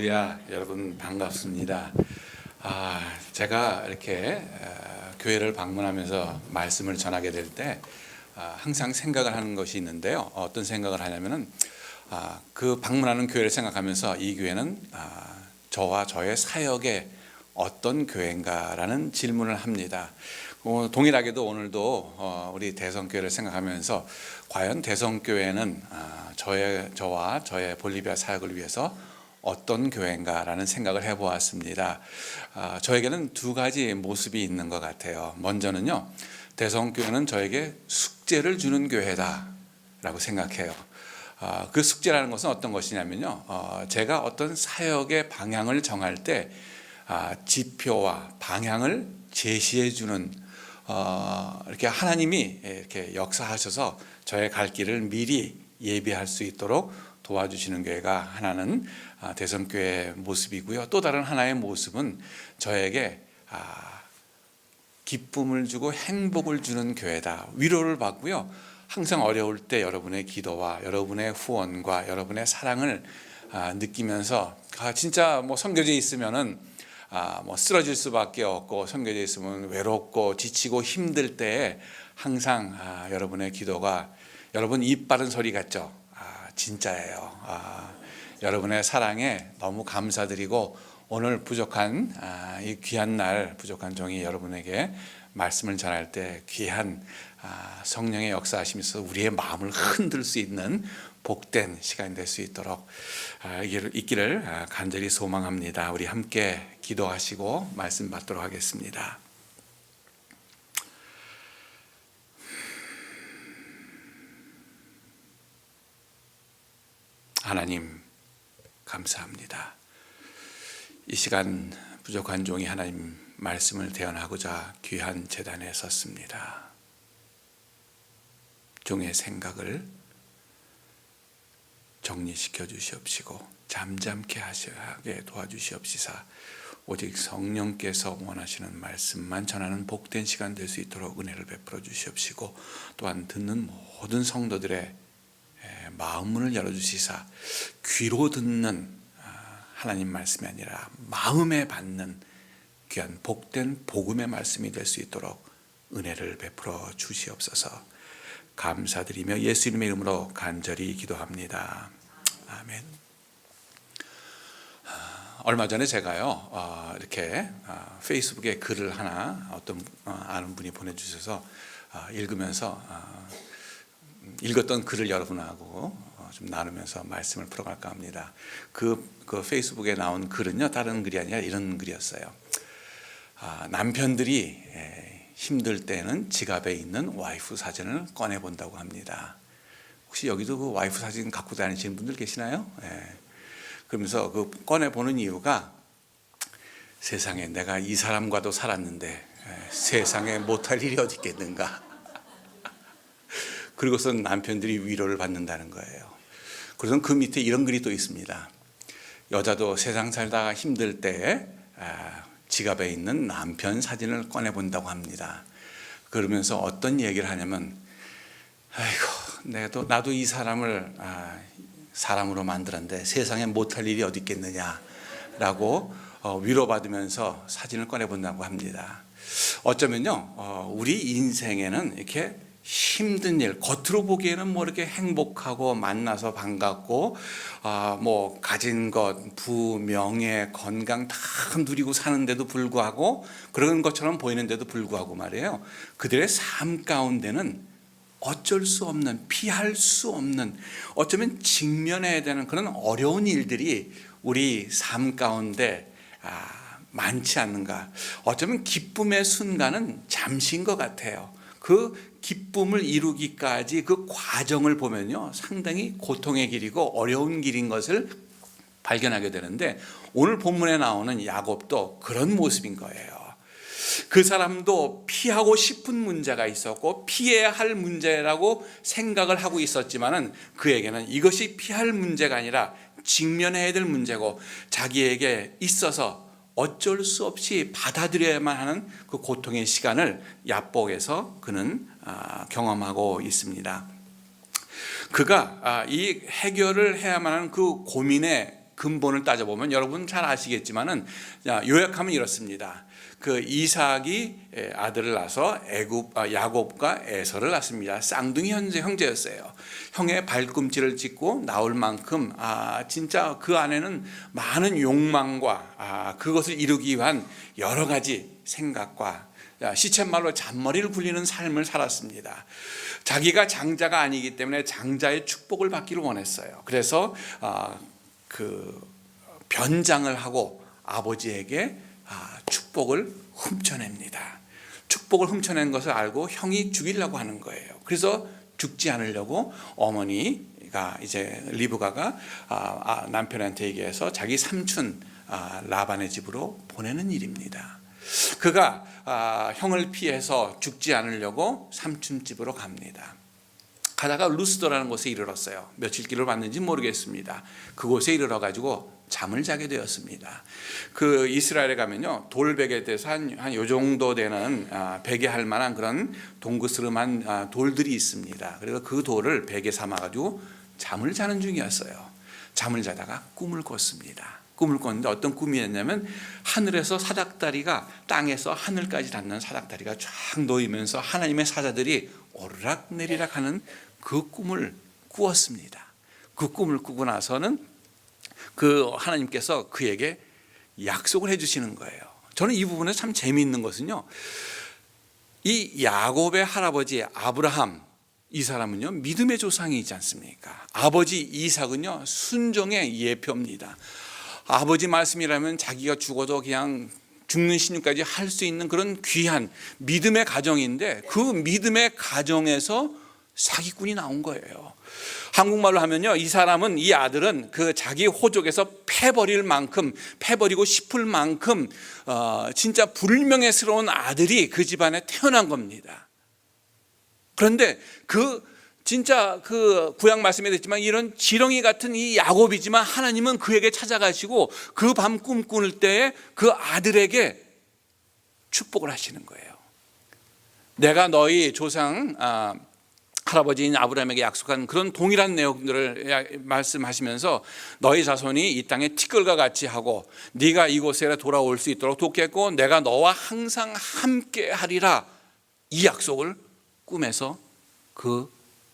할렐루야, 여러분 반갑습니다. 제가 이렇게 교회를 방문하면서 말씀을 전하게 될 때 항상 생각을 하는 것이 있는데요. 어떤 생각을 하냐면은 그 방문하는 교회를 생각하면서 이 교회는 저와 저의 사역에 어떤 교회인가라는 질문을 합니다. 동일하게도 오늘도 우리 대성교회를 생각하면서 과연 대성교회는 저와 저의 볼리비아 사역을 위해서 어떤 교회인가라는 생각을 해보았습니다. 저에게는 두 가지 모습이 있는 것 같아요. 먼저는요, 대성교회는 저에게 숙제를 주는 교회다라고 생각해요. 그 숙제라는 것은 어떤 것이냐면요, 제가 어떤 사역의 방향을 정할 때 지표와 방향을 제시해 주는 이렇게 하나님이 이렇게 역사하셔서 저의 갈 길을 미리 예비할 수 있도록 도와주시는 교회가 하나는 대성교회의 모습이고요. 또 다른 하나의 모습은 저에게 기쁨을 주고 행복을 주는 교회다. 위로를 받고요. 항상 어려울 때 여러분의 기도와 여러분의 후원과 여러분의 사랑을 느끼면서 진짜 선교지에 있으면은 쓰러질 수밖에 없고, 선교지에 있으면 외롭고 지치고 힘들 때에 항상 여러분의 기도가 여러분 입 바른 소리 같죠? 진짜예요. 여러분의 사랑에 너무 감사드리고, 오늘 부족한 이 귀한 날 부족한 종이 여러분에게 말씀을 전할 때 귀한 성령의 역사하시면서 우리의 마음을 흔들 수 있는 복된 시간이 될 수 있도록 있기를 간절히 소망합니다. 우리 함께 기도하시고 말씀 받도록 하겠습니다. 하나님 감사합니다. 이 시간 부족한 종이 하나님 말씀을 대언하고자 귀한 제단에 섰습니다. 종의 생각을 정리시켜 주시옵시고 잠잠케 하게 도와주시옵시사 오직 성령께서 원하시는 말씀만 전하는 복된 시간 될 수 있도록 은혜를 베풀어 주시옵시고, 또한 듣는 모든 성도들의 마음문을 열어주시사 귀로 듣는 하나님 말씀이 아니라 마음에 받는 귀한 복된 복음의 말씀이 될 수 있도록 은혜를 베풀어 주시옵소서. 감사드리며 예수님의 이름으로 간절히 기도합니다. 아멘. 얼마 전에 제가요 이렇게 페이스북에 글을 하나 어떤 아는 분이 보내주셔서 읽으면서 읽었던 글을 여러분하고 좀 나누면서 말씀을 풀어갈까 합니다. 그 페이스북에 나온 글은요, 다른 글이 아니라 이런 글이었어요. 남편들이 힘들 때는 지갑에 있는 와이프 사진을 꺼내본다고 합니다. 혹시 여기도 그 와이프 사진 갖고 다니시는 분들 계시나요? 그러면서 그 꺼내보는 이유가, 세상에 내가 이 사람과도 살았는데 세상에 못할 일이 어디 있겠는가. 그리고서 남편들이 위로를 받는다는 거예요. 그래서 그 밑에 이런 글이 또 있습니다. 여자도 세상 살다가 힘들 때 지갑에 있는 남편 사진을 꺼내본다고 합니다. 그러면서 어떤 얘기를 하냐면, 아이고 나도 이 사람을 사람으로 만들었는데 세상에 못할 일이 어디 있겠느냐라고 위로받으면서 사진을 꺼내본다고 합니다. 어쩌면요, 우리 인생에는 이렇게 힘든 일, 겉으로 보기에는 이렇게 행복하고 만나서 반갑고 가진 것, 부, 명예, 건강 다 누리고 사는데도 불구하고, 그런 것처럼 보이는데도 불구하고 말이에요, 그들의 삶 가운데는 어쩔 수 없는, 피할 수 없는, 어쩌면 직면해야 되는 그런 어려운 일들이 우리 삶 가운데 많지 않는가. 어쩌면 기쁨의 순간은 잠시인 것 같아요. 그 기쁨을 이루기까지 그 과정을 보면요, 상당히 고통의 길이고 어려운 길인 것을 발견하게 되는데, 오늘 본문에 나오는 야곱도 그런 모습인 거예요. 그 사람도 피하고 싶은 문제가 있었고 피해야 할 문제라고 생각을 하고 있었지만은, 그에게는 이것이 피할 문제가 아니라 직면해야 될 문제고, 자기에게 있어서 어쩔 수 없이 받아들여야만 하는 그 고통의 시간을 야복에서 그는 경험하고 있습니다. 그가 이 해결을 해야만 하는 그 고민의 근본을 따져보면 여러분 잘 아시겠지만은 요약하면 이렇습니다. 그 이삭이 아들을 낳아서 야곱과 에서를 낳습니다. 쌍둥이 형제였어요. 형의 발꿈치를 짚고 나올 만큼 진짜 그 안에는 많은 욕망과 그것을 이루기 위한 여러 가지 생각과 시쳇말로 잔머리를 굴리는 삶을 살았습니다. 자기가 장자가 아니기 때문에 장자의 축복을 받기를 원했어요. 그래서 그 변장을 하고 아버지에게 축복을 훔쳐냅니다. 축복을 훔쳐낸 것을 알고 형이 죽이려고 하는 거예요. 그래서 죽지 않으려고 어머니가 이제 리브가가 남편한테 얘기해서 자기 삼촌 라반의 집으로 보내는 일입니다. 그가 형을 피해서 죽지 않으려고 삼촌 집으로 갑니다. 가다가 루스더라는 곳에 이르렀어요. 며칠 길을 갔는지 모르겠습니다. 그곳에 이르러 가지고 잠을 자게 되었습니다. 그 이스라엘에 가면요, 돌베개에 대해서 한 요 정도 되는 베개 할 만한 그런 동그스름한 돌들이 있습니다. 그래서 그 돌을 베개 삼아 가지고 잠을 자는 중이었어요. 잠을 자다가 꿈을 꿨습니다. 꿈을 꿨는데 어떤 꿈이었냐면 하늘에서 사닥다리가 땅에서 하늘까지 닿는 사닥다리가 쫙 놓이면서 하나님의 사자들이 오르락 내리락 하는 그 꿈을 꾸었습니다. 그 꿈을 꾸고 나서는 그 하나님께서 그에게 약속을 해주시는 거예요. 저는 이 부분에 참 재미있는 것은요, 이 야곱의 할아버지 아브라함, 이 사람은요 믿음의 조상이지 않습니까? 아버지 이삭은요 순종의 예표입니다. 아버지 말씀이라면 자기가 죽어도 그냥 죽는 신유까지 할 수 있는 그런 귀한 믿음의 가정인데, 그 믿음의 가정에서 사기꾼이 나온 거예요. 한국말로 하면요, 이 사람은, 이 아들은 그 자기 호족에서 패버리고 싶을 만큼 진짜 불명예스러운 아들이 그 집안에 태어난 겁니다. 그런데 진짜 그 구약 말씀에 됐지만 이런 지렁이 같은 이 야곱이지만 하나님은 그에게 찾아가시고 그 밤 꿈 꾸는 때에 그 아들에게 축복을 하시는 거예요. 내가 너희 조상 할아버지인 아브라함에게 약속한 그런 동일한 내용들을 말씀하시면서 너희 자손이 이 땅에 티끌과 같이 하고 네가 이곳에 돌아올 수 있도록 돕겠고 내가 너와 항상 함께 하리라, 이 약속을 꿈에서 그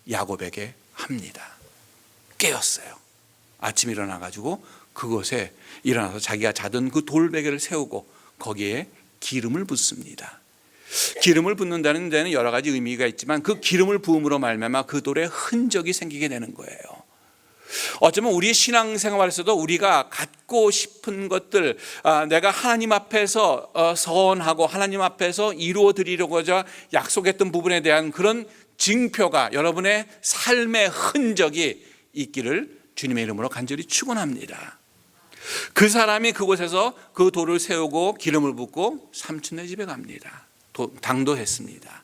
야곱에게 합니다. 깨었어요. 아침에 일어나가지고 그곳에 일어나서 자기가 자던 그 돌베개를 세우고 거기에 기름을 붓습니다. 기름을 붓는다는 데는 여러 가지 의미가 있지만 그 기름을 부음으로 말미암아 그 돌에 흔적이 생기게 되는 거예요. 어쩌면 우리의 신앙생활에서도 우리가 갖고 싶은 것들, 내가 하나님 앞에서 서원하고 하나님 앞에서 이루어 드리려고자 약속했던 부분에 대한 그런 징표가, 여러분의 삶의 흔적이 있기를 주님의 이름으로 간절히 축원합니다. 그 사람이 그곳에서 그 돌을 세우고 기름을 붓고 삼촌네 집에 갑니다. 당도했습니다.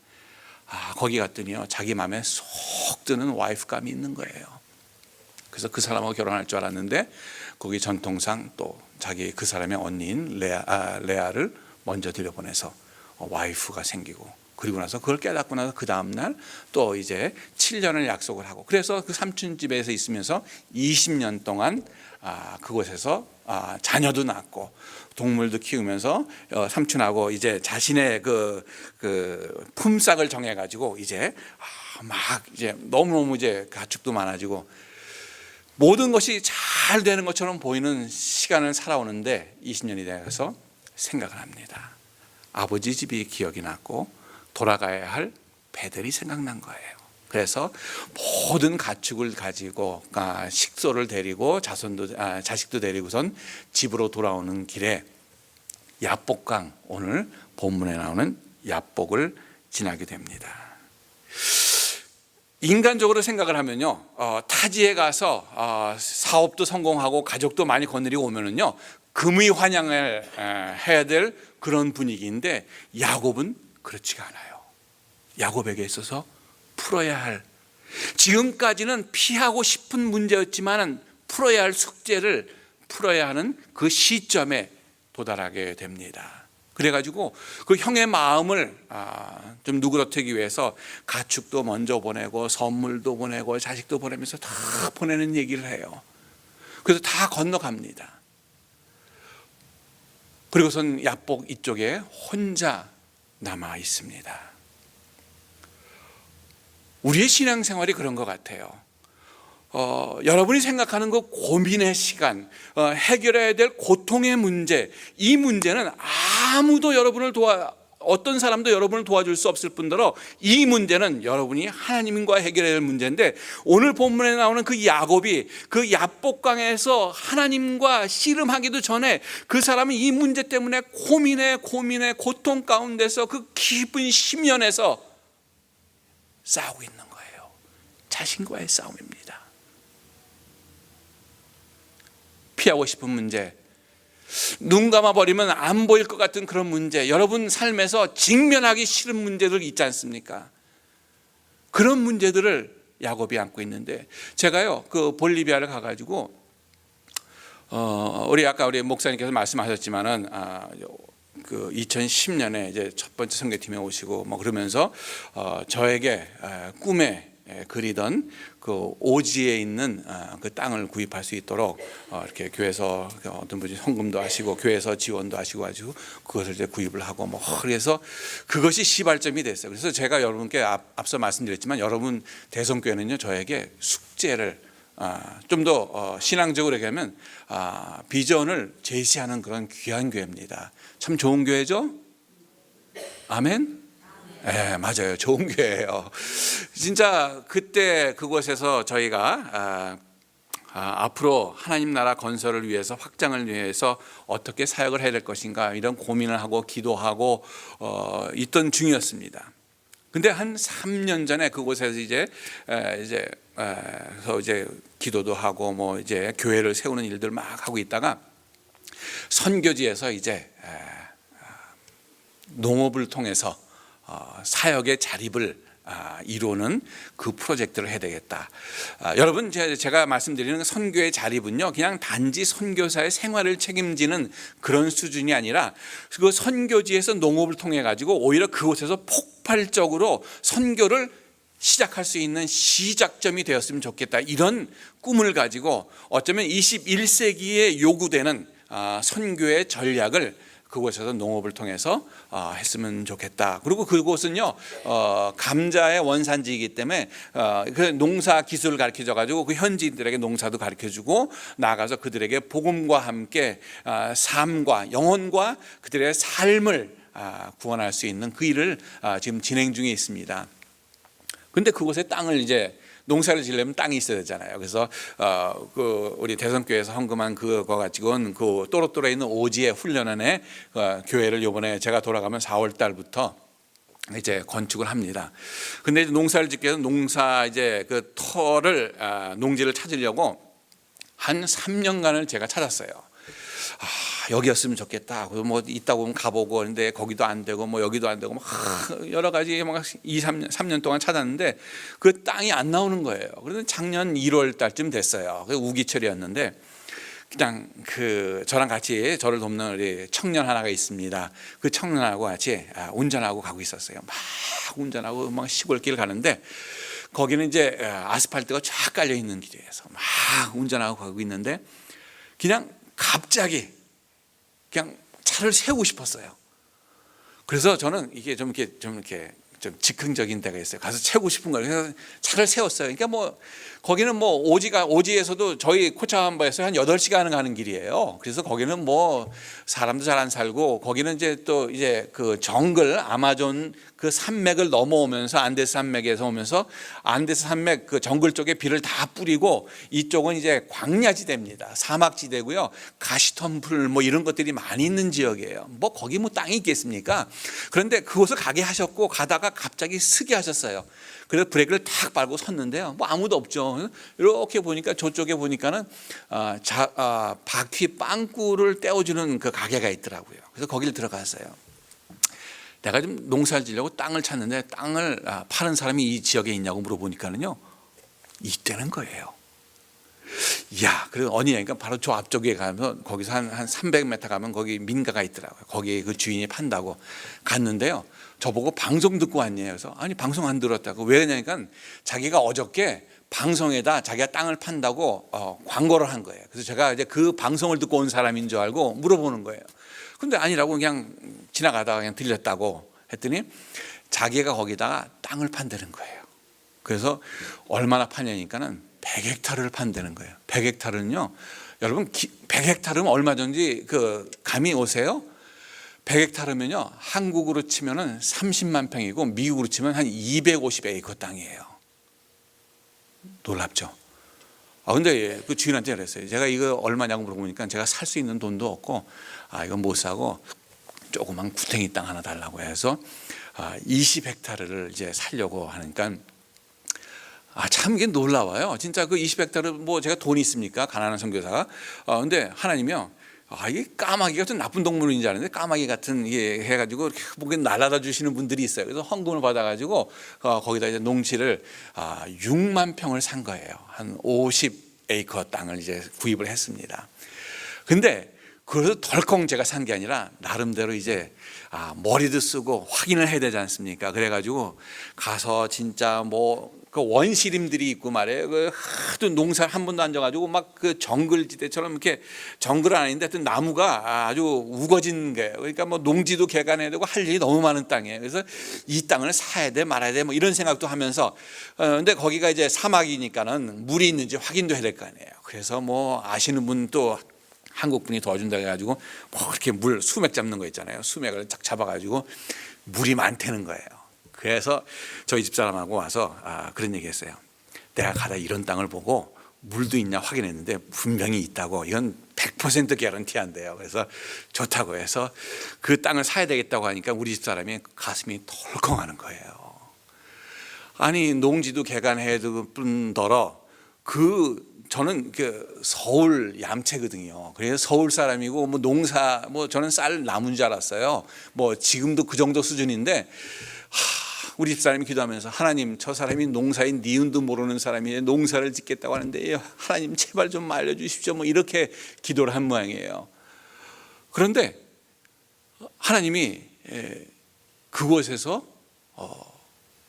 거기 갔더니요, 자기 마음에 쏙 드는 와이프감이 있는 거예요. 그래서 그 사람하고 결혼할 줄 알았는데 거기 전통상 또 자기 그 사람의 언니인 레아를 먼저 들여보내서 와이프가 생기고, 그리고 나서 그걸 깨닫고 나서 그 다음날 또 이제 7년을 약속을 하고, 그래서 그 삼촌 집에서 있으면서 20년 동안 그곳에서 자녀도 낳고 동물도 키우면서 삼촌하고 이제 자신의 그 품삯을 정해가지고 이제 막 이제 너무너무 이제 가축도 많아지고 모든 것이 잘 되는 것처럼 보이는 시간을 살아오는데 20년이 되어서 생각을 합니다. 아버지 집이 기억이 났고 돌아가야 할 배들이 생각난 거예요. 그래서 모든 가축을 가지고 식소를 데리고 자식도 데리고선 집으로 돌아오는 길에 야복강, 오늘 본문에 나오는 야복을 지나게 됩니다. 인간적으로 생각을 하면요, 타지에 가서 사업도 성공하고 가족도 많이 거느리고 오면은요 금의 환영을 해야 될 그런 분위기인데 야곱은 그렇지가 않아요. 야곱에게 있어서 풀어야 할, 지금까지는 피하고 싶은 문제였지만 풀어야 할 숙제를 풀어야 하는 그 시점에 도달하게 됩니다. 그래가지고 그 형의 마음을 좀 누그러뜨리기 위해서 가축도 먼저 보내고 선물도 보내고 자식도 보내면서 다 보내는 얘기를 해요. 그래서 다 건너갑니다. 그리고선 야복 이쪽에 혼자 남아 있습니다. 우리의 신앙생활이 그런 것 같아요. 여러분이 생각하는 그 고민의 시간, 해결해야 될 고통의 문제, 이 문제는 아무도 여러분을 어떤 사람도 여러분을 도와줄 수 없을 뿐더러 이 문제는 여러분이 하나님과 해결해야 할 문제인데, 오늘 본문에 나오는 그 야곱이 그 야복강에서 하나님과 씨름하기도 전에 그 사람은 이 문제 때문에 고민의 고통 가운데서 그 깊은 심연에서 싸우고 있는 거예요. 자신과의 싸움입니다. 피하고 싶은 문제, 눈 감아버리면 안 보일 것 같은 그런 문제, 여러분 삶에서 직면하기 싫은 문제들 있지 않습니까? 그런 문제들을 야곱이 안고 있는데, 제가요 그 볼리비아를 가가지고 아까 우리 목사님께서 말씀하셨지만은 그 2010년에 이제 첫 번째 선교팀에 오시고 뭐 그러면서 저에게 꿈에 그리던 그 오지에 있는 그 땅을 구입할 수 있도록 이렇게 교회에서 어떤 분이 헌금도 하시고 교회에서 지원도 하시고 가지고 그것을 이제 구입을 하고 뭐 그래서 그것이 시발점이 됐어요. 그래서 제가 여러분께 앞서 말씀드렸지만, 여러분 대성교회는요 저에게 숙제를 좀 더 신앙적으로 얘기하면 비전을 제시하는 그런 귀한 교회입니다. 참 좋은 교회죠? 아멘? 네, 맞아요. 좋은 교회예요. 진짜 그때 그곳에서 저희가 앞으로 하나님 나라 건설을 위해서, 확장을 위해서 어떻게 사역을 해야 될 것인가, 이런 고민을 하고 기도하고 있던 중이었습니다. 근데 한 3년 전에 그곳에서 이제 기도도 하고 뭐 이제 교회를 세우는 일들 막 하고 있다가 선교지에서 이제 농업을 통해서 사역의 자립을 이루는 그 프로젝트를 해야 되겠다. 여러분, 제가 말씀드리는 선교의 자립은요 그냥 단지 선교사의 생활을 책임지는 그런 수준이 아니라, 그 선교지에서 농업을 통해 가지고 오히려 그곳에서 폭발적으로 선교를 시작할 수 있는 시작점이 되었으면 좋겠다, 이런 꿈을 가지고 어쩌면 21세기에 요구되는 선교의 전략을 그곳에서 농업을 통해서 했으면 좋겠다. 그리고 그곳은요 감자의 원산지이기 때문에 그 농사 기술을 가르쳐줘 가지고 그 현지인들에게 농사도 가르쳐주고 나가서 그들에게 복음과 함께 삶과 영혼과 그들의 삶을 구원할 수 있는 그 일을 지금 진행 중에 있습니다. 근데 그곳에 땅을 이제 농사를 지려면 땅이 있어야 되잖아요. 그래서 그 우리 대성교회에서 헌금한 그거 가지고는 그 또로또로에 있는 오지의 훈련원에 교회를 이번에 제가 돌아가면 4월 달부터 이제 건축을 합니다. 근데 이제 농사를 짓기 위해서 농사 이제 그 터를 농지를 찾으려고 한 3년간을 제가 찾았어요. 여기였으면 좋겠다. 뭐 있다 보면 가보고, 그런데 거기도 안 되고 뭐 여기도 안 되고 막 여러 가지 막 3년 동안 찾았는데 그 땅이 안 나오는 거예요. 그래서 작년 1월 달쯤 됐어요. 우기철이었는데 그냥 저랑 같이 저를 돕는 우리 청년 하나가 있습니다. 그 청년하고 같이 운전하고 가고 있었어요. 막 운전하고 막 시골길 가는데 거기는 이제 아스팔트가 쫙 깔려 있는 길이어서 막 운전하고 가고 있는데 그냥 갑자기 그냥 차를 세우고 싶었어요. 그래서 저는 이게 좀 즉흥적인 데가 있어요. 가서 세우고 싶은 거예요. 그래서 차를 세웠어요. 그러니까 뭐 거기는 뭐 오지에서도 저희 코차함바에서 한 8시간 가는 길이에요. 그래서 거기는 뭐 사람도 잘 안 살고, 거기는 이제 또 이제 그 정글 아마존 그 산맥을 넘어오면서 안데스 산맥에서 오면서 안데스 산맥 그 정글 쪽에 비를 다 뿌리고, 이쪽은 이제 광야지대입니다. 사막지대고요. 가시덤불 뭐 이런 것들이 많이 있는 지역이에요. 뭐 거기 뭐 땅이 있겠습니까? 그런데 그곳을 가게 하셨고 가다가 갑자기 쓰게 하셨어요. 그래서 브레이크를 탁 밟고 섰는데요. 뭐 아무도 없죠. 이렇게 보니까 저쪽에 보니까는 바퀴 빵꾸를 떼어주는 그 가게가 있더라고요. 그래서 거기를 들어갔어요. 내가 좀 농사를 지려고 땅을 찾는데 땅을 파는 사람이 이 지역에 있냐고 물어보니까는요, 있다는 거예요. 이야, 그래서 어디냐니까 바로 저 앞쪽에 가면 거기서 한 300m 가면 거기 민가가 있더라고요. 거기 그 주인이 판다고 갔는데요. 저보고 방송 듣고 왔냐고. 그래서 아니 방송 안 들었다고. 왜 그러냐니까 자기가 어저께 방송에다 자기가 땅을 판다고 광고를 한 거예요. 그래서 제가 이제 그 방송을 듣고 온 사람인 줄 알고 물어보는 거예요. 근데 아니라고 그냥 지나가다가 그냥 들렸다고 했더니 자기가 거기다가 땅을 판다는 거예요. 그래서 얼마나 파냐니까는 100헥타르를 판다는 거예요. 100헥타르는요, 여러분 100헥타르면 얼마든지 그 감이 오세요? 100헥타르면요 한국으로 치면은 30만 평이고 미국으로 치면 한 250에이커 땅이에요. 놀랍죠? 근데 그 주인한테 그랬어요. 제가 이거 얼마냐고 물어보니까 제가 살 수 있는 돈도 없고 이건 못 사고 조그만 구탱이 땅 하나 달라고 해서 20헥타르를 이제 살려고 하니까 참 이게 놀라워요. 진짜 그 20헥타르 뭐 제가 돈이 있습니까? 가난한 선교사가. 근데 하나님이요. 이게 까마귀 같은 나쁜 동물인 줄 알았는데 까마귀 같은 이게 해가지고 이렇게 보기 날아다 주시는 분들이 있어요. 그래서 헌금을 받아가지고 거기다 이제 농지를 6만 평을 산 거예요. 한 50에이커 땅을 이제 구입을 했습니다. 근데 그래서 덜컹 제가 산 게 아니라 나름대로 이제 머리도 쓰고 확인을 해야 되지 않습니까? 그래가지고 가서 진짜 뭐 그 원시림들이 있고 말이에요. 그 하도 농사를 한 번도 안 져가지고 막 그 정글지대처럼 이렇게 정글은 아닌데 하여튼 나무가 아주 우거진 거예요. 그러니까 뭐 농지도 개간해야 되고 할 일이 너무 많은 땅이에요. 그래서 이 땅을 사야 돼 말아야 돼 뭐 이런 생각도 하면서 근데 거기가 이제 사막이니까는 물이 있는지 확인도 해야 될 거 아니에요. 그래서 뭐 아시는 분 또 한국 분이 도와준다 해가지고 뭐 이렇게 물 수맥 잡는 거 있잖아요. 수맥을 딱 잡아가지고 물이 많다는 거예요. 그래서 저희 집사람하고 와서 그런 얘기했어요. 내가 가다 이런 땅을 보고 물도 있냐 확인했는데 분명히 있다고. 이건 100% 개런티한대요. 그래서 좋다고 해서 그 땅을 사야 되겠다고 하니까 우리 집사람이 가슴이 덜컹하는 거예요. 아니 농지도 개간해야 될 뿐더러 저는 그 서울 얌체거든요. 그래서 서울 사람이고 뭐 농사 뭐 저는 쌀 나무인 줄 알았어요. 뭐 지금도 그 정도 수준인데 우리 집사람이 기도하면서 하나님 저 사람이 농사인 니은도 모르는 사람이 농사를 짓겠다고 하는데 하나님 제발 좀 알려주십시오. 뭐 이렇게 기도를 한 모양이에요. 그런데 하나님이 그곳에서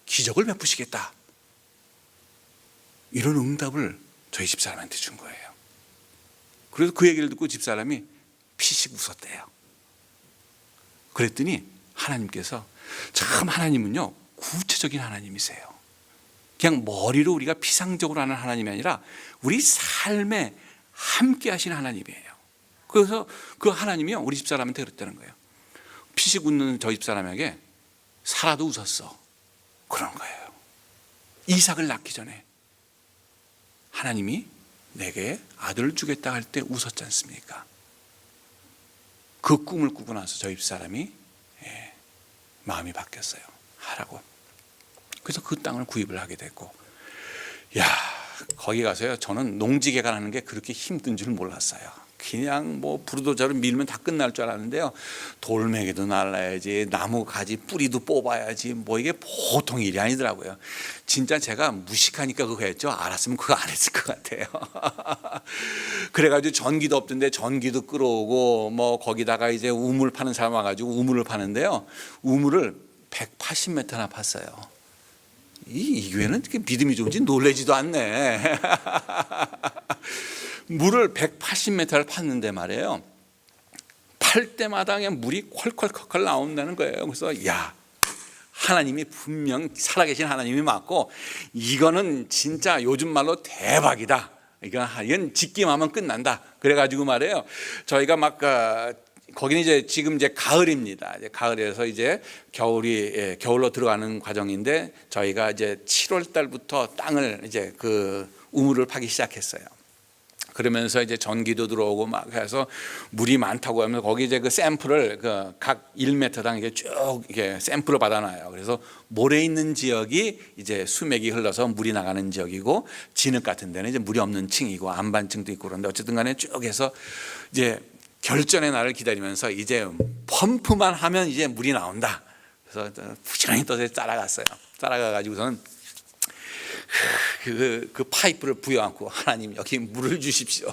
기적을 베푸시겠다 이런 응답을 저희 집사람한테 준 거예요. 그래서 그 얘기를 듣고 집사람이 피식 웃었대요. 그랬더니 하나님께서 참 하나님은요 구체적인 하나님이세요. 그냥 머리로 우리가 피상적으로 하는 하나님이 아니라 우리 삶에 함께 하시는 하나님이에요. 그래서 그 하나님이요 우리 집사람한테 그랬다는 거예요. 피식 웃는 저희 집사람에게 살아도 웃었어. 그런 거예요. 이삭을 낳기 전에 하나님이 내게 아들을 주겠다 할 때 웃었지 않습니까? 그 꿈을 꾸고 나서 저희 집사람이 마음이 바뀌었어요. 하라고. 그래서 그 땅을 구입을 하게 됐고, 거기 가서요 저는 농지 개간하는 게 그렇게 힘든 줄 몰랐어요. 그냥 뭐 부르도자를 밀면 다 끝날 줄 알았는데요, 돌멩이도 날라야지, 나무 가지 뿌리도 뽑아야지, 뭐 이게 보통 일이 아니더라고요. 진짜 제가 무식하니까 그거 했죠. 알았으면 그거 안 했을 것 같아요. 그래가지고 전기도 없던데 전기도 끌어오고, 뭐 거기다가 이제 우물 파는 사람 와가지고 우물을 파는데요, 우물을 180m나 팠어요. 이 교회는 믿음이 좋은지 놀라지도 않네. 물을 180m를 팠는데 말이에요, 팔 때마다 그냥 물이 콸콸콸콸 나온다는 거예요. 그래서 하나님이 분명 살아계신 하나님이 맞고 이거는 진짜 요즘 말로 대박이다. 이건 짓기만 하면 끝난다. 그래가지고 말이에요, 저희가 막 거기는 이제 지금 이제 가을입니다. 이제 가을에서 이제 겨울로 들어가는 과정인데, 저희가 이제 7월 달부터 땅을 이제 그 우물을 파기 시작했어요. 그러면서 이제 전기도 들어오고 막 해서 물이 많다고 하면서 거기 이제 그 샘플을 각 1m당 이게 쭉 이게 샘플을 받아놔요. 그래서 모래 있는 지역이 이제 수맥이 흘러서 물이 나가는 지역이고, 진흙 같은 데는 이제 물이 없는 층이고 안반층도 있고, 그런데 어쨌든 간에 쭉 해서 이제 결전의 날을 기다리면서 이제 펌프만 하면 이제 물이 나온다. 그래서 부지런히 또 따라갔어요. 따라가 가지고서는 그 파이프를 부여안고 하나님 여기 물을 주십시오.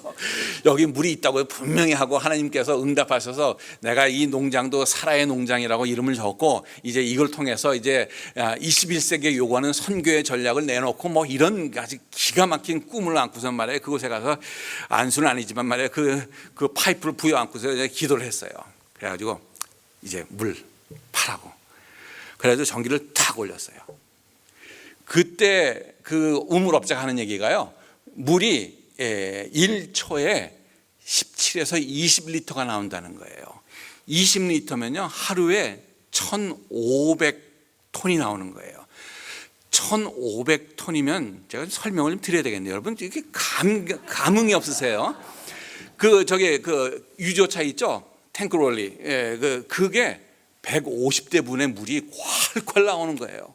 여기 물이 있다고 분명히 하고 하나님께서 응답하셔서 내가 이 농장도 사라의 농장이라고 이름을 적고 이제 이걸 통해서 이제 21세기에 요구하는 선교의 전략을 내놓고 뭐 이런 아주 기가 막힌 꿈을 안고서 말이에요. 그곳에 가서 안수는 아니지만 말이에요. 그 파이프를 부여안고서 이제 기도를 했어요. 그래가지고 이제 물 파라고. 그래가지고 전기를 탁 올렸어요. 그때 그 우물업자가 하는 얘기가요, 물이 1초에 17에서 20리터가 나온다는 거예요. 20리터면요 하루에 1,500톤이 나오는 거예요. 1,500톤이면 제가 설명을 좀 드려야 되겠네요. 여러분 이게 감흥이 없으세요? 그 유조차 있죠, 탱크롤리, 그게 150대 분의 물이 콸콸 나오는 거예요.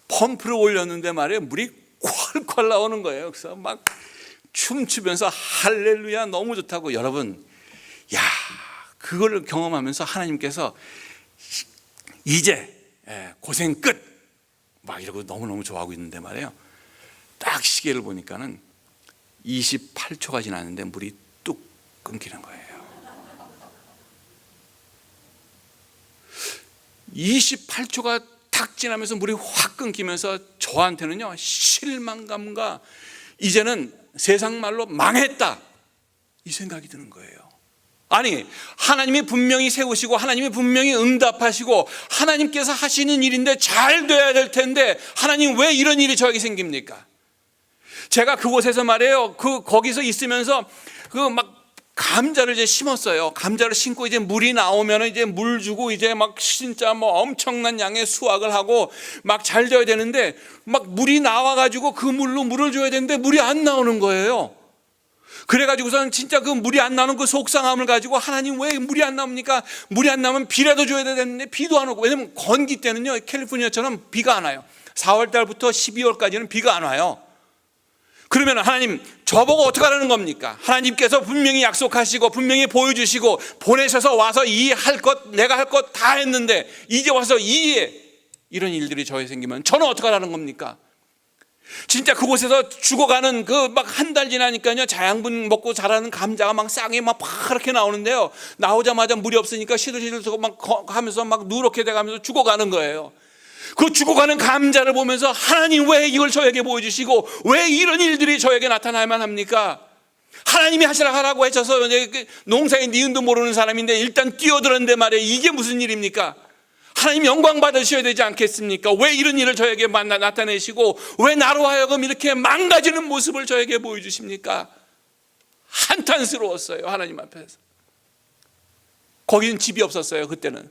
펌프를 올렸는데 말이에요, 물이 콸콸 나오는 거예요. 그래서 막 춤추면서 할렐루야 너무 좋다고. 여러분, 야, 그걸 경험하면서 하나님께서 이제 고생 끝 막 이러고 너무너무 좋아하고 있는데 말이에요, 딱 시계를 보니까는 28초가 지났는데 물이 뚝 끊기는 거예요. 28초가 탁 지나면서 물이 확 끊기면서 저한테는요 실망감과 이제는 세상 말로 망했다 이 생각이 드는 거예요. 아니, 하나님이 분명히 세우시고 하나님이 분명히 응답하시고 하나님께서 하시는 일인데 잘 돼야 될 텐데 하나님 왜 이런 일이 저에게 생깁니까? 제가 그곳에서 말이에요, 거기서 있으면서 막 감자를 이제 심었어요. 감자를 심고 이제 물이 나오면 이제 물 주고 이제 막 진짜 뭐 엄청난 양의 수확을 하고 막 잘 돼야 되는데 막 물이 나와가지고 그 물로 물을 줘야 되는데 물이 안 나오는 거예요. 그래가지고서는 진짜 그 물이 안 나오는 그 속상함을 가지고 하나님 왜 물이 안 나옵니까? 물이 안 나오면 비라도 줘야 되는데 비도 안 오고. 왜냐면 건기 때는요 캘리포니아처럼 비가 안 와요. 4월 달부터 12월까지는 비가 안 와요. 그러면 하나님 저보고 어떻게 하라는 겁니까? 하나님께서 분명히 약속하시고 분명히 보여주시고 보내셔서 와서 이 할 것 내가 할 것 다 했는데 이제 와서 이런 일들이 저에 생기면 저는 어떻게 하라는 겁니까? 진짜 그곳에서 죽어가는 그 막 한 달 지나니까요 자양분 먹고 자라는 감자가 막 쌍이 막 파랗게 나오는데요, 나오자마자 물이 없으니까 시들시들 막 하면서 막 누렇게 돼가면서 죽어가는 거예요. 그 죽어가는 감자를 보면서 하나님 왜 이걸 저에게 보여주시고 왜 이런 일들이 저에게 나타나야만 합니까? 하나님이 하라고 하셔서 농사의 니은도 모르는 사람인데 일단 뛰어들었는데 말이에요, 이게 무슨 일입니까? 하나님 영광 받으셔야 되지 않겠습니까? 왜 이런 일을 저에게 나타내시고 왜 나로 하여금 이렇게 망가지는 모습을 저에게 보여주십니까? 한탄스러웠어요. 하나님 앞에서. 거기는 집이 없었어요 그때는.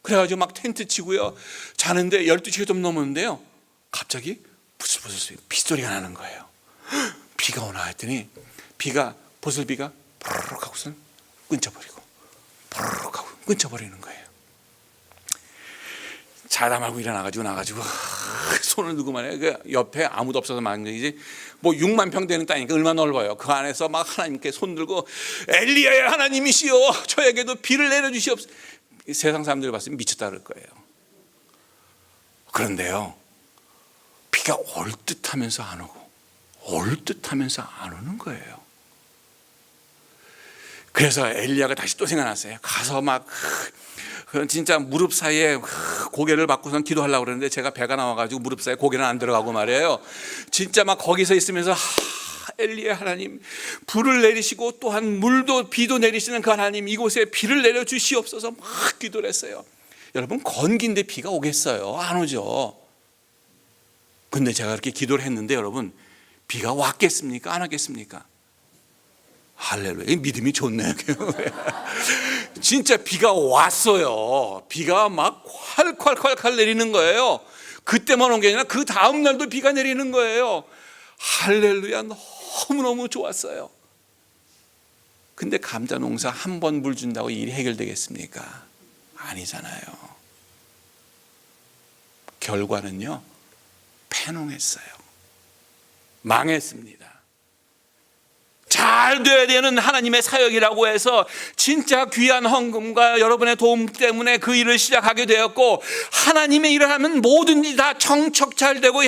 그래가지고 막 텐트 치고요 자는데 12시가 좀 넘었는데요 갑자기 부슬부슬 빗소리가 나는 거예요. 비가 오나 했더니 보슬비가 부르륵 하고서 끊쳐버리고 부르륵 하고 끊쳐버리는 거예요. 자다 말고 일어나가지고 손을 들고 말이에요. 그 옆에 아무도 없어서 말이지 뭐 6만 평 되는 땅이니까 얼마나 넓어요. 그 안에서 막 하나님께 손 들고 엘리야의 하나님이시여 저에게도 비를 내려주시옵소서. 세상 사람들이 봤으면 미쳤다 그럴 거예요. 그런데요 비가 올 듯하면서 안 오고 올 듯하면서 안 오는 거예요. 그래서 엘리야가 다시 또 생각났어요. 가서 막 진짜 무릎 사이에 고개를 받고선 기도하려고 그러는데 제가 배가 나와가지고 무릎 사이에 고개는 안 들어가고 말이에요. 진짜 막 거기서 있으면서 엘리야 하나님 불을 내리시고 또한 물도 비도 내리시는 그 하나님 이곳에 비를 내려 주시옵소서 막 기도를 했어요. 여러분 건기인데 비가 오겠어요? 안 오죠. 근데 제가 그렇게 기도를 했는데 여러분 비가 왔겠습니까? 안 왔겠습니까? 할렐루야. 믿음이 좋네요. 진짜 비가 왔어요. 비가 막 콸콸콸콸 내리는 거예요. 그때만 온 게 아니라 그 다음 날도 비가 내리는 거예요. 할렐루야. 너무너무 좋았어요. 근데 감자 농사 한 번 물 준다고 일이 해결되겠습니까? 아니잖아요. 결과는요 패농했어요. 망했습니다. 잘 잘 돼야 되는 하나님의 사역이라고 해서 진짜 귀한 헌금과 여러분의 도움 때문에 그 일을 시작하게 되었고, 하나님의 일을 하면 모든 일이 다 청척 잘 되고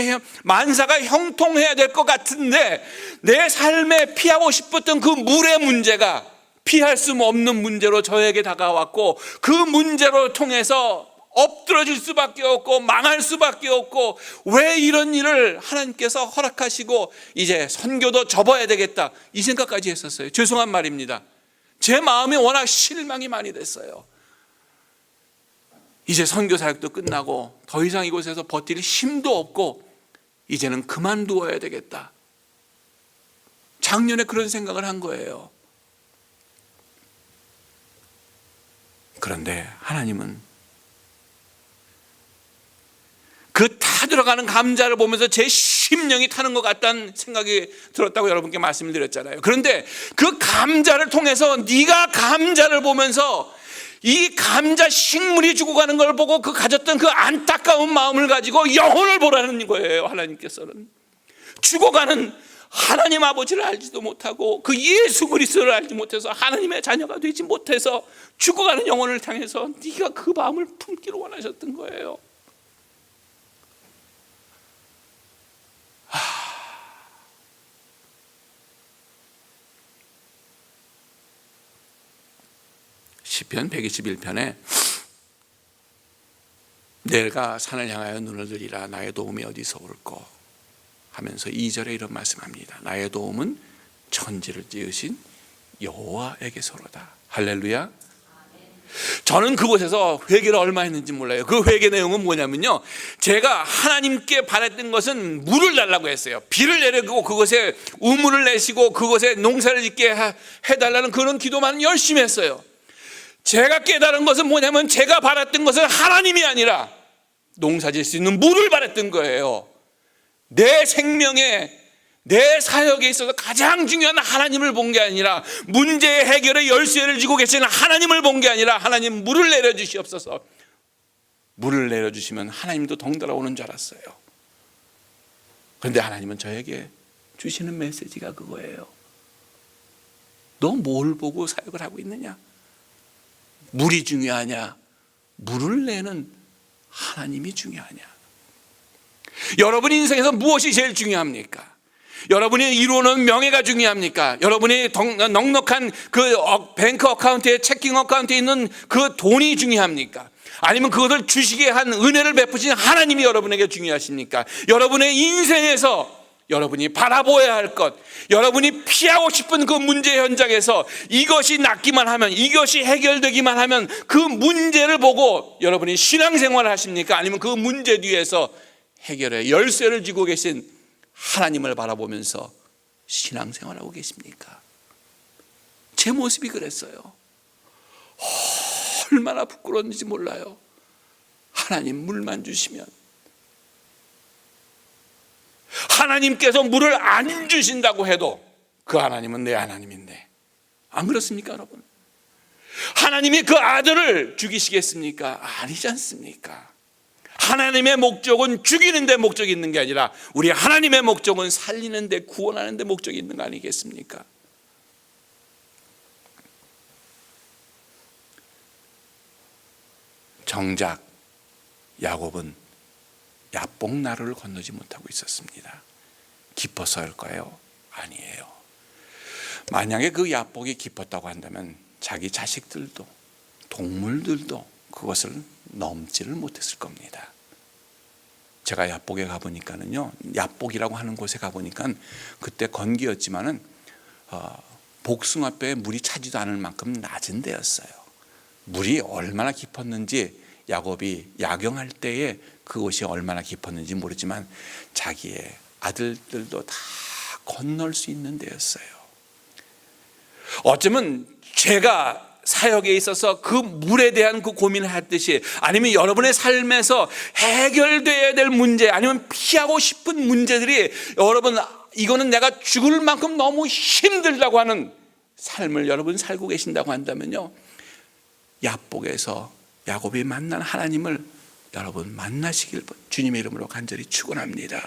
만사가 형통해야 될 것 같은데, 내 삶에 피하고 싶었던 그 물의 문제가 피할 수 없는 문제로 저에게 다가왔고, 그 문제로 통해서 엎드러질 수밖에 없고 망할 수밖에 없고, 왜 이런 일을 하나님께서 허락하시고 이제 선교도 접어야 되겠다, 이 생각까지 했었어요. 죄송한 말입니다. 제 마음에 워낙 실망이 많이 됐어요. 이제 선교 사역도 끝나고 더 이상 이곳에서 버틸 힘도 없고 이제는 그만두어야 되겠다. 작년에 그런 생각을 한 거예요. 그런데 하나님은 그 다 들어가는 감자를 보면서 제 심령이 타는 것 같다는 생각이 들었다고 여러분께 말씀을 드렸잖아요. 그런데 그 감자를 통해서, 네가 감자를 보면서 이 감자 식물이 죽어가는 걸 보고 그 가졌던 그 안타까운 마음을 가지고 영혼을 보라는 거예요. 하나님께서는 죽어가는 하나님 아버지를 알지도 못하고 그 예수 그리스도를 알지 못해서 하나님의 자녀가 되지 못해서 죽어가는 영혼을 향해서 네가 그 마음을 품기를 원하셨던 거예요. 시편 121편에 내가 산을 향하여 눈을 들이라 나의 도움이 어디서 올꼬 하면서 2절에 이런 말씀합니다. 나의 도움은 천지를 지으신 여호와에게서로다. 할렐루야. 저는 그곳에서 회개를 얼마 했는지 몰라요. 그 회개 내용은 뭐냐면요, 제가 하나님께 바랬던 것은 물을 달라고 했어요. 비를 내리고 그곳에 우물을 내시고 그곳에 농사를 짓게 해달라는 그런 기도만 열심히 했어요. 제가 깨달은 것은 뭐냐면, 제가 바랬던 것은 하나님이 아니라 농사 지을 수 있는 물을 바랬던 거예요. 내 생명에, 내 사역에 있어서 가장 중요한 하나님을 본 게 아니라, 문제의 해결의 열쇠를 쥐고 계시는 하나님을 본 게 아니라, 하나님 물을 내려주시옵소서. 물을 내려주시면 하나님도 덩달아 오는 줄 알았어요. 그런데 하나님은 저에게 주시는 메시지가 그거예요. 너 뭘 보고 사역을 하고 있느냐? 물이 중요하냐? 물을 내는 하나님이 중요하냐? 여러분 인생에서 무엇이 제일 중요합니까? 여러분이 이루어놓은 명예가 중요합니까? 여러분이 넉넉한 그 뱅크 어카운트에, 체킹 어카운트에 있는 그 돈이 중요합니까? 아니면 그것을 주시게 한 은혜를 베푸신 하나님이 여러분에게 중요하십니까? 여러분의 인생에서 여러분이 바라보아야 할 것, 여러분이 피하고 싶은 그 문제 현장에서 이것이 낫기만 하면, 이것이 해결되기만 하면 그 문제를 보고 여러분이 신앙생활을 하십니까? 아니면 그 문제 뒤에서 해결의 열쇠를 쥐고 계신 하나님을 바라보면서 신앙생활하고 계십니까? 제 모습이 그랬어요. 얼마나 부끄러웠는지 몰라요. 하나님 물만 주시면, 하나님께서 물을 안 주신다고 해도 그 하나님은 내 하나님인데, 안 그렇습니까 여러분? 하나님이 그 아들을 죽이시겠습니까? 아니지 않습니까? 하나님의 목적은 죽이는 데 목적이 있는 게 아니라 우리 하나님의 목적은 살리는 데, 구원하는 데 목적이 있는 거 아니겠습니까? 정작 야곱은 야복나루를 건너지 못하고 있었습니다. 기뻐서일까요? 아니에요. 만약에 그 야복이 기뻤다고 한다면 자기 자식들도, 동물들도 그것을 넘지를 못했을 겁니다. 제가 야복에 가보니까는요, 야복이라고 하는 곳에 가보니까 그때 건기였지만은 복숭아뼈에 물이 차지도 않을 만큼 낮은 데였어요. 물이 얼마나 깊었는지, 야곱이 야경할 때에 그곳이 얼마나 깊었는지 모르지만 자기의 아들들도 다 건널 수 있는 데였어요. 어쩌면 제가 사역에 있어서 그 물에 대한 그 고민을 했듯이, 아니면 여러분의 삶에서 해결돼야 될 문제, 아니면 피하고 싶은 문제들이, 여러분 이거는 내가 죽을 만큼 너무 힘들다고 하는 삶을 여러분 살고 계신다고 한다면요, 야복에서 야곱이 만난 하나님을 여러분 만나시길 주님의 이름으로 간절히 축원합니다.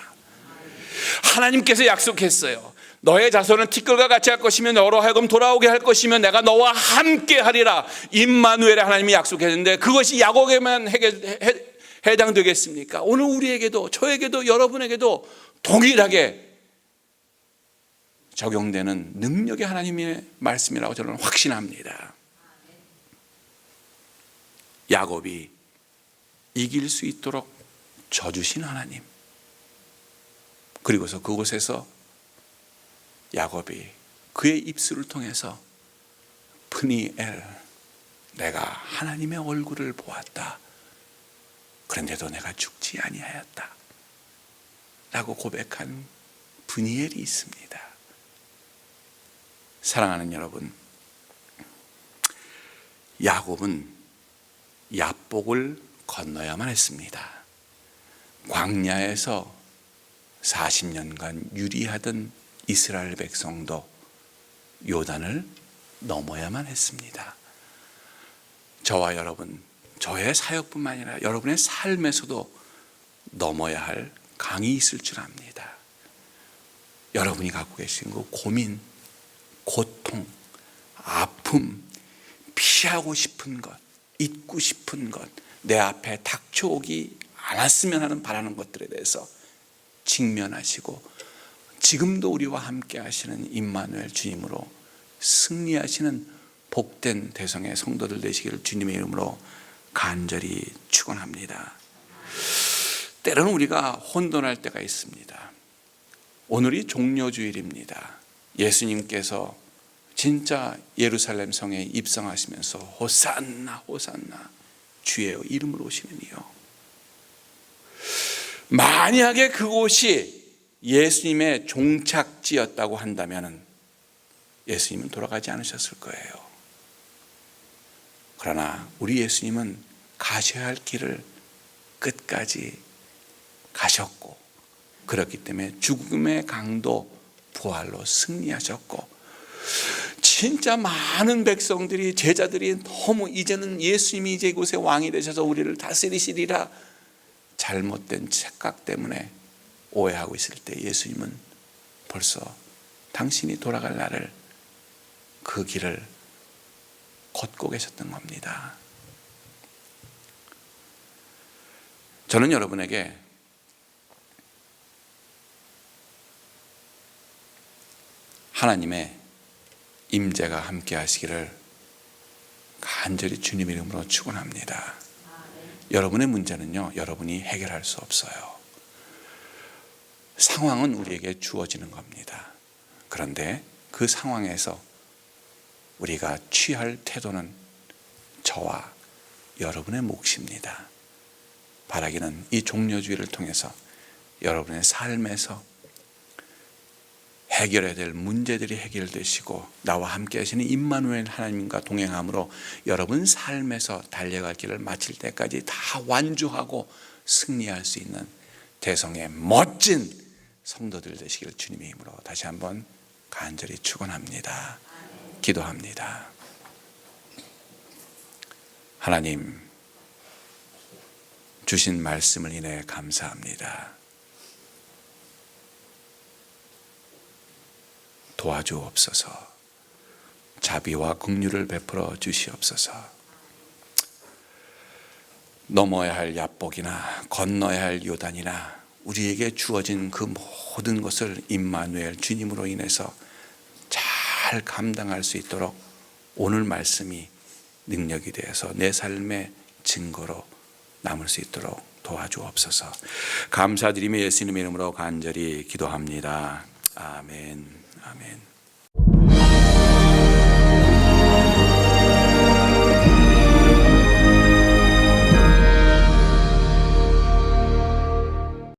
하나님께서 약속했어요. 너의 자손은 티끌과 같이 할 것이며 너로 하여금 돌아오게 할 것이며 내가 너와 함께 하리라. 임마누엘의 하나님이 약속했는데 그것이 야곱에게만 해당되겠습니까? 오늘 우리에게도, 저에게도, 여러분에게도 동일하게 적용되는 능력의 하나님의 말씀이라고 저는 확신합니다. 야곱이 이길 수 있도록 져주신 하나님, 그리고서 그곳에서 야곱이 그의 입술을 통해서 프니엘, 내가 하나님의 얼굴을 보았다. 그런데도 내가 죽지 아니하였다 라고 고백한 프니엘이 있습니다. 사랑하는 여러분, 야곱은 야복을 건너야만 했습니다. 광야에서 40년간 유리하던 이스라엘 백성도 요단을 넘어야만 했습니다. 저와 여러분, 저의 사역뿐만 아니라 여러분의 삶에서도 넘어야 할 강이 있을 줄 압니다. 여러분이 갖고 계신 그 고민, 고통, 아픔, 피하고 싶은 것, 잊고 싶은 것, 내 앞에 닥쳐오기 않았으면 하는 바라는 것들에 대해서 직면하시고 지금도 우리와 함께 하시는 임마누엘 주님으로 승리하시는 복된 대성의 성도들 되시기를 주님의 이름으로 간절히 축원합니다. 때로는 우리가 혼돈할 때가 있습니다. 오늘이 종려주일입니다. 예수님께서 진짜 예루살렘 성에 입성하시면서 호산나 호산나 주의 이름으로 오시는 이요, 만약에 그곳이 예수님의 종착지였다고 한다면 예수님은 돌아가지 않으셨을 거예요. 그러나 우리 예수님은 가셔야 할 길을 끝까지 가셨고, 그렇기 때문에 죽음의 강도 부활로 승리하셨고, 진짜 많은 백성들이, 제자들이 너무 이제는 예수님이 이제 이곳에 왕이 되셔서 우리를 다스리시리라 잘못된 착각 때문에 오해하고 있을 때 예수님은 벌써 당신이 돌아갈 날을, 그 길을 걷고 계셨던 겁니다. 저는 여러분에게 하나님의 임재가 함께 하시기를 간절히 주님 이름으로 축원합니다. 여러분의 문제는요, 여러분이 해결할 수 없어요. 상황은 우리에게 주어지는 겁니다. 그런데 그 상황에서 우리가 취할 태도는 저와 여러분의 몫입니다. 바라기는 이 종려주의를 통해서 여러분의 삶에서 해결해야 될 문제들이 해결되시고 나와 함께 하시는 임마누엘 하나님과 동행함으로 여러분 삶에서 달려갈 길을 마칠 때까지 다 완주하고 승리할 수 있는 대성의 멋진 성도들 되시기를 주님의 힘으로 다시 한번 간절히 축원합니다. 기도합니다. 하나님, 주신 말씀을 인해 감사합니다. 도와주옵소서. 자비와 긍휼을 베풀어 주시옵소서. 넘어야 할 야복이나 건너야 할 요단이나 우리에게 주어진 그 모든 것을 임마누엘 주님으로 인해서 잘 감당할 수 있도록 오늘 말씀이 능력이 되어서 내 삶의 증거로 남을 수 있도록 도와주옵소서. 감사드리며 예수님의 이름으로 간절히 기도합니다. 아멘. 아멘.